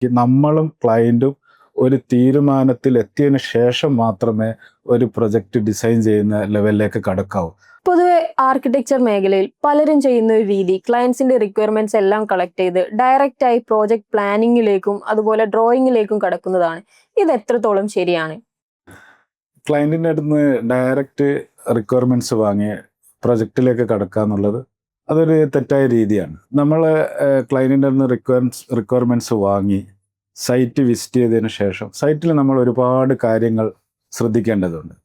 നമ്മളും ക്ലയൻറ്റും ഒരു തീരുമാനത്തിൽ എത്തിയതിന് ശേഷം മാത്രമേ ഒരു പ്രൊജക്റ്റ് ഡിസൈൻ ചെയ്യുന്ന ലെവലിലേക്ക് കടക്കാവൂ. പൊതുവെ ആർക്കിടെക്ചർ മേഖലയിൽ പലരും ചെയ്യുന്ന ഒരു രീതി ക്ലയൻസിന്റെ റിക്വയർമെന്റ്സ് എല്ലാം കളക്ട് ചെയ്ത് ഡയറക്റ്റ് ആയി പ്രോജക്ട് പ്ലാനിങ്ങിലേക്കും അതുപോലെ ഡ്രോയിങ്ങിലേക്കും കടക്കുന്നതാണ്. ഇത് എത്രത്തോളം ശരിയാണ്? ക്ലയൻറ്റിൻ്റെ അടുത്ത് നിന്ന് ഡയറക്റ്റ് റിക്വയർമെൻറ്റ്സ് വാങ്ങി പ്രൊജക്റ്റിലേക്ക് കടക്കുക എന്നുള്ളത് അതൊരു തെറ്റായ രീതിയാണ്. നമ്മൾ ക്ലയൻറ്റിൻ്റെ അടുത്ത് നിന്ന് റിക്വയർമെൻറ്റ്സ് വാങ്ങി സൈറ്റ് വിസിറ്റ് ചെയ്തതിന് ശേഷം സൈറ്റിൽ നമ്മൾ ഒരുപാട് കാര്യങ്ങൾ ശ്രദ്ധിക്കേണ്ടതുണ്ട്.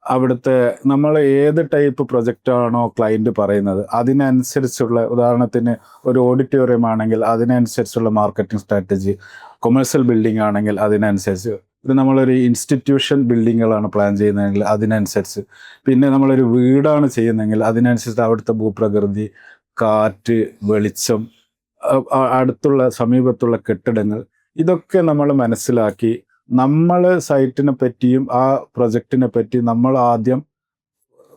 അവിടുത്തെ നമ്മൾ ഏത് ടൈപ്പ് പ്രൊജക്റ്റാണോ ക്ലയൻറ്റ് പറയുന്നത് അതിനനുസരിച്ചുള്ള, ഉദാഹരണത്തിന് ഒരു ഓഡിറ്റോറിയം ആണെങ്കിൽ അതിനനുസരിച്ചുള്ള മാർക്കറ്റിംഗ് സ്ട്രാറ്റജി, കൊമേഴ്സ്യൽ ബിൽഡിംഗ് ആണെങ്കിൽ അതിനനുസരിച്ച്, ഇത് നമ്മളൊരു ഇൻസ്റ്റിറ്റ്യൂഷൻ ബിൽഡിങ്ങുകളാണ് പ്ലാൻ ചെയ്യുന്നതെങ്കിൽ അതിനനുസരിച്ച്, പിന്നെ നമ്മളൊരു വീടാണ് ചെയ്യുന്നതെങ്കിൽ അതിനനുസരിച്ച് അവിടുത്തെ ഭൂപ്രകൃതി, കാറ്റ്, വെളിച്ചം, അടുത്തുള്ള സമീപത്തുള്ള കെട്ടിടങ്ങൾ, ഇതൊക്കെ നമ്മൾ മനസ്സിലാക്കി നമ്മൾ സൈറ്റിനെ പറ്റിയും ആ പ്രൊജക്റ്റിനെ പറ്റി നമ്മൾ ആദ്യം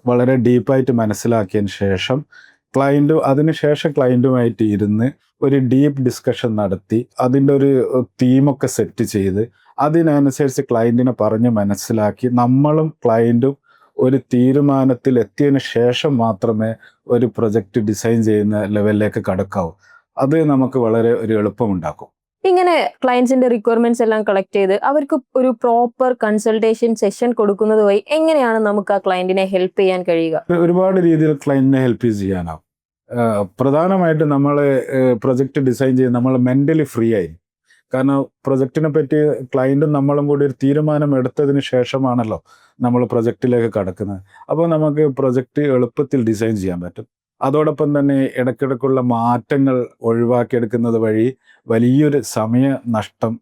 വളരെ ഡീപ്പായിട്ട് മനസ്സിലാക്കിയതിന് ശേഷം ക്ലയൻറ്റുമായിട്ട് ഇരുന്ന് ഒരു ഡീപ്പ് ഡിസ്കഷൻ നടത്തി അതിൻ്റെ ഒരു തീമൊക്കെ സെറ്റ് ചെയ്ത് അതിനനുസരിച്ച് ക്ലയൻറ്റിനെ പറഞ്ഞ് മനസ്സിലാക്കി നമ്മളും ക്ലയൻറ്റും ഒരു തീരുമാനത്തിൽ എത്തിയതിന് ശേഷം മാത്രമേ ഒരു പ്രൊജക്റ്റ് ഡിസൈൻ ചെയ്യുന്ന ലെവലിലേക്ക് കടക്കാവൂ. അത് നമുക്ക് വളരെ ഒരു എളുപ്പമുണ്ടാക്കും. ഇങ്ങനെ ക്ലയൻസിന്റെ റിക്വയർമെന്റ്സ് എല്ലാം കളക്ട് ചെയ്ത് അവർക്ക് ഒരു പ്രോപ്പർ കൺസൾട്ടേഷൻ സെഷൻ കൊടുക്കുന്നത് വഴി എങ്ങനെയാണ് നമുക്ക് ആ ക്ലയന്റിനെ ഹെൽപ്പ് ചെയ്യാൻ കഴിയുക? ഒരുപാട് രീതിയിൽ ക്ലയന്റിനെ ഹെൽപ്പ് ചെയ്യാനാവും. പ്രധാനമായിട്ട് നമ്മൾ പ്രൊജക്റ്റ് ഡിസൈൻ ചെയ്ത് നമ്മൾ മെൻ്റലി ഫ്രീ ആയി. കാരണം പ്രൊജക്റ്റിനെ പറ്റി ക്ലയൻറ്റും നമ്മളും കൂടി ഒരു തീരുമാനം എടുത്തതിന് ശേഷമാണല്ലോ നമ്മൾ പ്രൊജക്റ്റിലേക്ക് കടക്കുന്നത്. അപ്പോൾ നമുക്ക് പ്രൊജക്റ്റ് എളുപ്പത്തിൽ ഡിസൈൻ ചെയ്യാൻ പറ്റും. അതോടൊപ്പം തന്നെ ഇടയ്ക്കിടയ്ക്കുള്ള മാറ്റങ്ങൾ ഒഴിവാക്കിയെടുക്കുന്നത് വഴി വലിയൊരു സമയ നഷ്ടം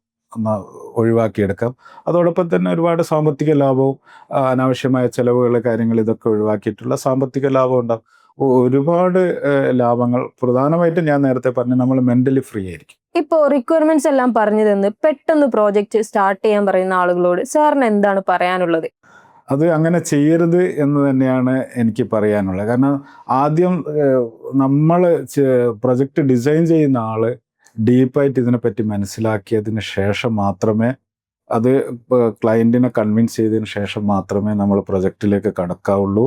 ഒഴിവാക്കിയെടുക്കാം. അതോടൊപ്പം തന്നെ ഒരുപാട് സാമ്പത്തിക ലാഭവും അനാവശ്യമായ ചിലവുകൾ, കാര്യങ്ങൾ, ഇതൊക്കെ ഒഴിവാക്കിയിട്ടുള്ള സാമ്പത്തിക ലാഭം ഉണ്ടാകും. ഒരുപാട് ലാഭങ്ങൾ. പ്രധാനമായിട്ടും ഞാൻ നേരത്തെ പറഞ്ഞു, നമ്മൾ മെൻ്റലി ഫ്രീ ആയിരിക്കും. ഇപ്പോൾ റിക്വയർമെന്റ്സ് എല്ലാം പറഞ്ഞു തന്ന് പെട്ടെന്ന് പ്രോജക്റ്റ് സ്റ്റാർട്ട് ചെയ്യാൻ പറയുന്ന ആളുകളോട് സാറിന് എന്താണ് പറയാനുള്ളത്? അത് അങ്ങനെ ചെയ്യരുത് എന്ന് തന്നെയാണ് എനിക്ക് പറയാനുള്ളത്. കാരണം ആദ്യം നമ്മൾ പ്രൊജക്റ്റ് ഡിസൈൻ ചെയ്യുന്ന ആൾ ഡീപ്പായിട്ട് ഇതിനെപ്പറ്റി മനസ്സിലാക്കിയതിന് ശേഷം മാത്രമേ, അത് ക്ലയൻറ്റിനെ കൺവിൻസ് ചെയ്തതിന് ശേഷം മാത്രമേ നമ്മൾ പ്രൊജക്റ്റിലേക്ക് കടക്കാവുള്ളൂ